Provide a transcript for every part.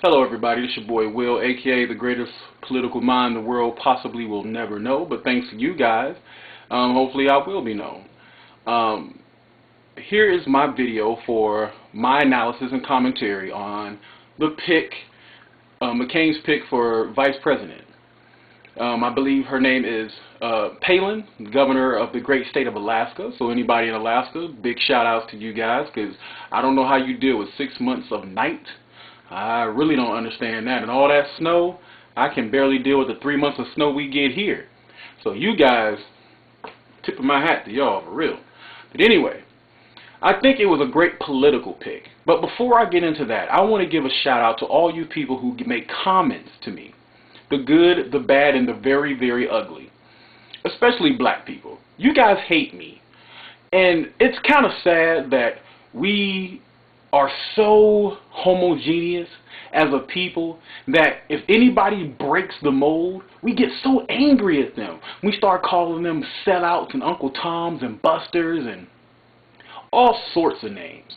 Hello everybody, this is your boy Will, aka the greatest political mind the world possibly will never know, but thanks to you guys, hopefully I will be known. Here is my video for my analysis and commentary on the pick, McCain's pick for vice president. I believe her name is Palin, governor of the great state of Alaska. So anybody in Alaska, big shout outs to you guys, because I don't know how you deal with 6 months of night. I really don't understand that. And all that snow, I can barely deal with the 3 months of snow we get here. So you guys, tip of my hat to y'all, for real. But anyway, I think it was a great political pick. But before I get into that, I want to give a shout out to all you people who make comments to me. The good, the bad, and the very, very ugly. Especially black people. You guys hate me. And it's kind of sad that we are so homogeneous as a people that if anybody breaks the mold, we get so angry at them. We start calling them sellouts and Uncle Toms and busters and all sorts of names.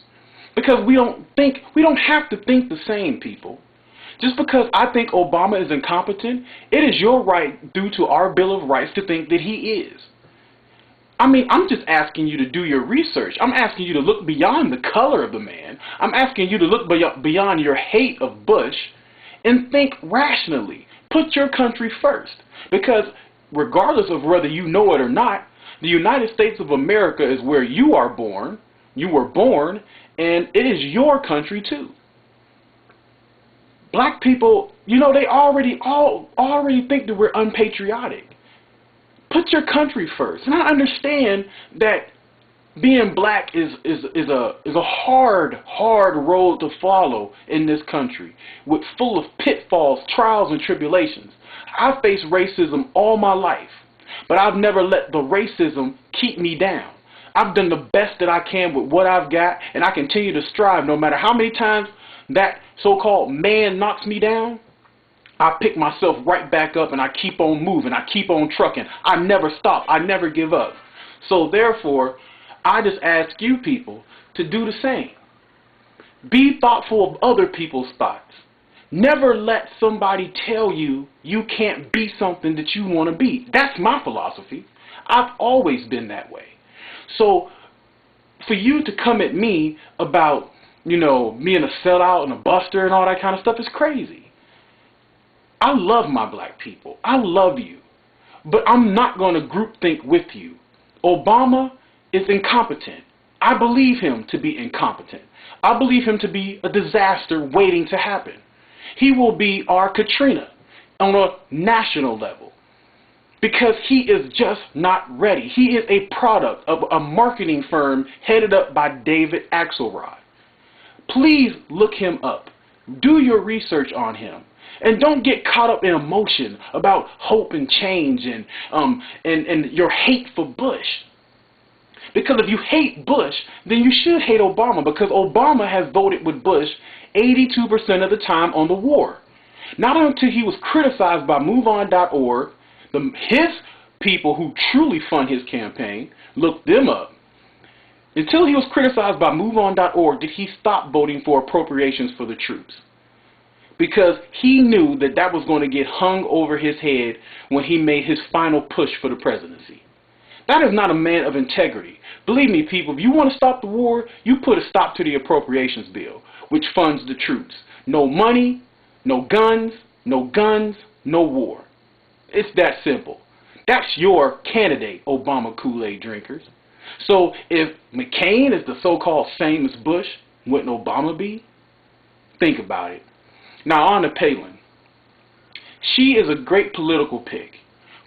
Because we don't have to think the same, people. Just because I think Obama is incompetent, it is your right, due to our Bill of Rights, to think that he is. I mean, I'm just asking you to do your research. I'm asking you to look beyond the color of the man. I'm asking you to look beyond your hate of Bush and think rationally. Put your country first. Because regardless of whether you know it or not, the United States of America is where you are born. You were born, and it is your country too. Black people, you know, they already think that we're unpatriotic. Put your country first. And I understand that being black is a hard road to follow in this country, full of pitfalls, trials, and tribulations. I've faced racism all my life, but I've never let the racism keep me down. I've done the best that I can with what I've got, and I continue to strive no matter how many times that so-called man knocks me down. I pick myself right back up and I keep on moving. I keep on trucking. I never stop. I never give up. So therefore, I just ask you people to do the same. Be thoughtful of other people's thoughts. Never let somebody tell you you can't be something that you want to be. That's my philosophy. I've always been that way. So for you to come at me about, you know, me and a sellout and a buster and all that kind of stuff is crazy. I love my black people. I love you. But I'm not going to groupthink with you. Obama is incompetent. I believe him to be incompetent. I believe him to be a disaster waiting to happen. He will be our Katrina on a national level. Because he is just not ready. He is a product of a marketing firm headed up by David Axelrod. Please look him up. Do your research on him. And don't get caught up in emotion about hope and change and your hate for Bush. Because if you hate Bush, then you should hate Obama, because Obama has voted with Bush 82% of the time on the war. Not until he was criticized by MoveOn.org, his people who truly fund his campaign, looked them up. Until he was criticized by MoveOn.org did he stop voting for appropriations for the troops. Because he knew that that was going to get hung over his head when he made his final push for the presidency. That is not a man of integrity. Believe me, people, if you want to stop the war, you put a stop to the appropriations bill, which funds the troops. No money, no guns, no war. It's that simple. That's your candidate, Obama Kool-Aid drinkers. So if McCain is the so-called same as Bush, wouldn't Obama be? Think about it. Now on to Palin. She is a great political pick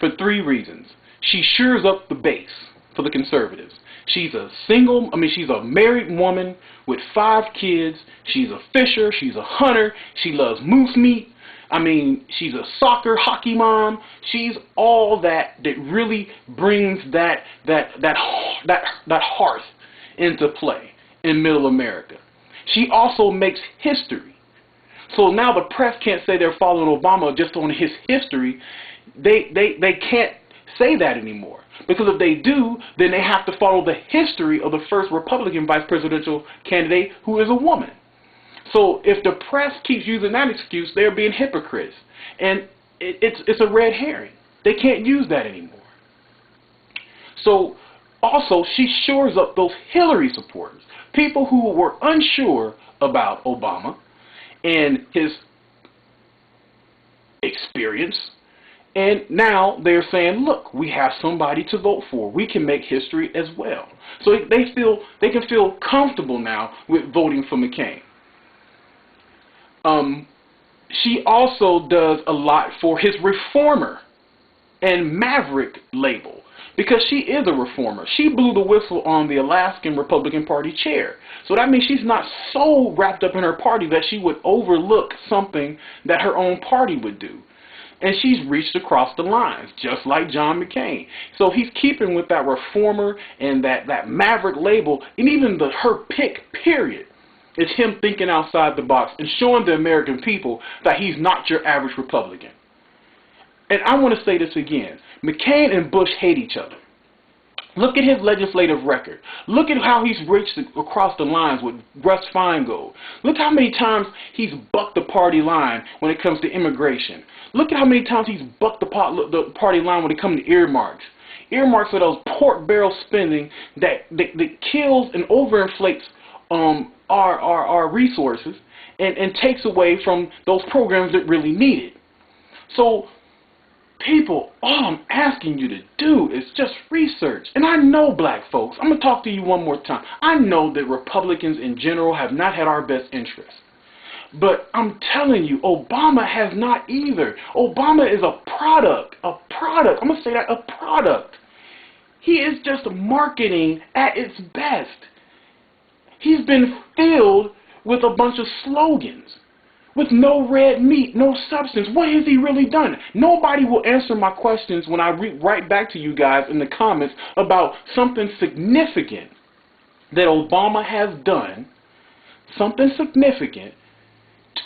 for 3 reasons. She shores up the base for the conservatives. She's a married woman with 5 kids. She's a fisher. She's a hunter. She loves moose meat. She's a soccer, hockey mom. She's all that really brings that hearth into play in middle America. She also makes history. So now the press can't say they're following Obama just on his history. They can't say that anymore. Because if they do, then they have to follow the history of the first Republican vice presidential candidate, who is a woman. So if the press keeps using that excuse, they're being hypocrites. And it's a red herring. They can't use that anymore. So also, she shores up those Hillary supporters, people who were unsure about Obama and his experience. And now they're saying, look, we have somebody to vote for. We can make history as well. So they can feel comfortable now with voting for McCain. She also does a lot for his reformer and maverick label, because she is a reformer. She blew the whistle on the Alaskan Republican Party chair. So that means she's not so wrapped up in her party that she would overlook something that her own party would do. And she's reached across the lines, just like John McCain. So he's keeping with that reformer and that maverick label, and even her pick, period. It's him thinking outside the box and showing the American people that he's not your average Republican. And I want to say this again. McCain and Bush hate each other. Look at his legislative record. Look at how he's reached across the lines with Russ Feingold. Look how many times he's bucked the party line when it comes to immigration. Look at how many times he's bucked the party line when it comes to earmarks. Earmarks are those pork barrel spending that kills and overinflates our resources and takes away from those programs that really need it. So, people, all I'm asking you to do is just research. And I know, black folks, I'm going to talk to you one more time. I know that Republicans in general have not had our best interests. But I'm telling you, Obama has not either. Obama is a product. A product. I'm going to say that, a product. He is just marketing at its best. He's been filled with a bunch of slogans, with no red meat, no substance. What has he really done? Nobody will answer my questions when I write back to you guys in the comments about something significant that Obama has done, something significant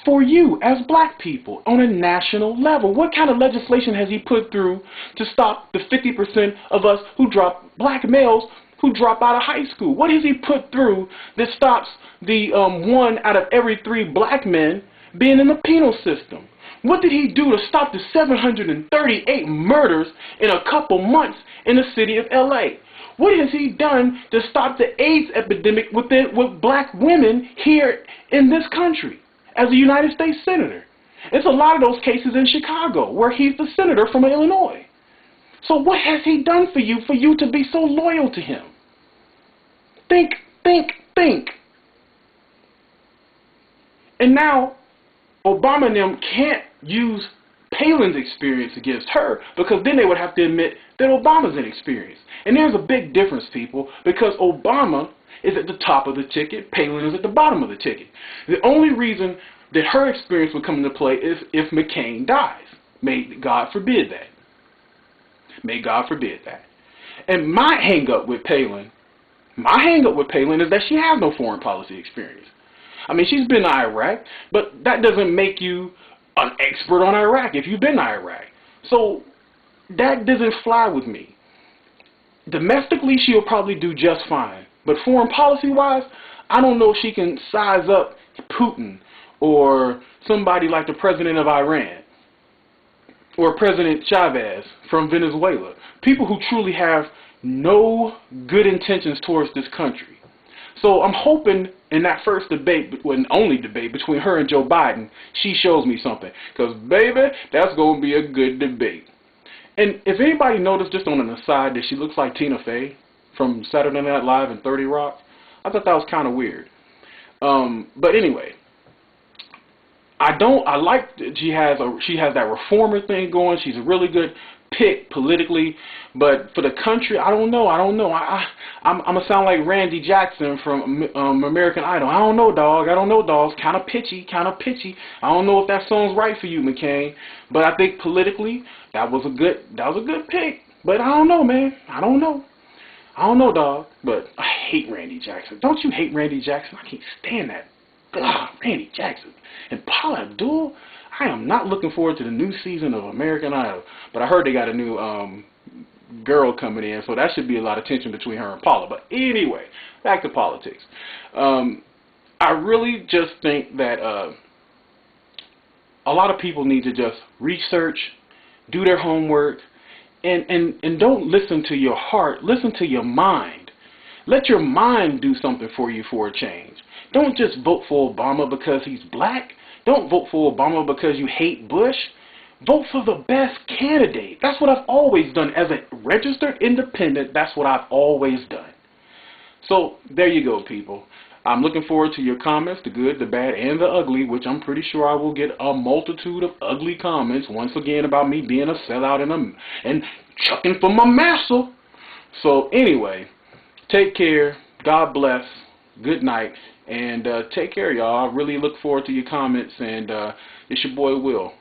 for you as black people on a national level. What kind of legislation has he put through to stop the 50% of us who black males who drop out of high school? What has he put through that stops the 1 out of every 3 black men being in the penal system? What did he do to stop the 738 murders in a couple months in the city of LA? What has he done to stop the AIDS epidemic with black women here in this country as a United States Senator? It's a lot of those cases in Chicago where he's the senator from Illinois. So what has he done for you to be so loyal to him? Think, think, think. And now, Obama and them can't use Palin's experience against her, because then they would have to admit that Obama's inexperienced. And there's a big difference, people, because Obama is at the top of the ticket, Palin is at the bottom of the ticket. The only reason that her experience would come into play is if McCain dies. May God forbid that. May God forbid that. And my hang-up with Palin is that she has no foreign policy experience. I mean, she's been to Iraq, but that doesn't make you an expert on Iraq if you've been to Iraq. So that doesn't fly with me. Domestically, she'll probably do just fine. But foreign policy-wise, I don't know if she can size up Putin or somebody like the president of Iran or President Chavez from Venezuela. People who truly have no good intentions towards this country. So I'm hoping in that first debate, well, only debate between her and Joe Biden, she shows me something. Because, baby, that's going to be a good debate. And if anybody noticed, just on an aside, that she looks like Tina Fey from Saturday Night Live and 30 Rock, I thought that was kind of weird. But anyway, I like that she has that reformer thing going. She's a really good pick politically, but for the country, I don't know. I'm gonna sound like Randy Jackson from American Idol. I don't know, dog. It's kind of pitchy. I don't know if that song's right for you, McCain. But I think politically, that was a good pick. But I don't know, man. I don't know, dog. But I hate Randy Jackson. Don't you hate Randy Jackson? I can't stand that. Ugh, Randy Jackson and Paula Abdul. I am not looking forward to the new season of American Idol, but I heard they got a new girl coming in, so that should be a lot of tension between her and Paula. But anyway, back to politics. I really just think that a lot of people need to just research, do their homework, and don't listen to your heart, listen to your mind. Let your mind do something for you for a change. Don't just vote for Obama because he's black. Don't vote for Obama because you hate Bush. Vote for the best candidate. That's what I've always done. As a registered independent, that's what I've always done. So there you go, people. I'm looking forward to your comments, the good, the bad, and the ugly, which I'm pretty sure I will get a multitude of ugly comments, once again, about me being a sellout and chucking for my massa. So anyway, take care. God bless. Good night. And take care, y'all. I really look forward to your comments. And it's your boy, Will.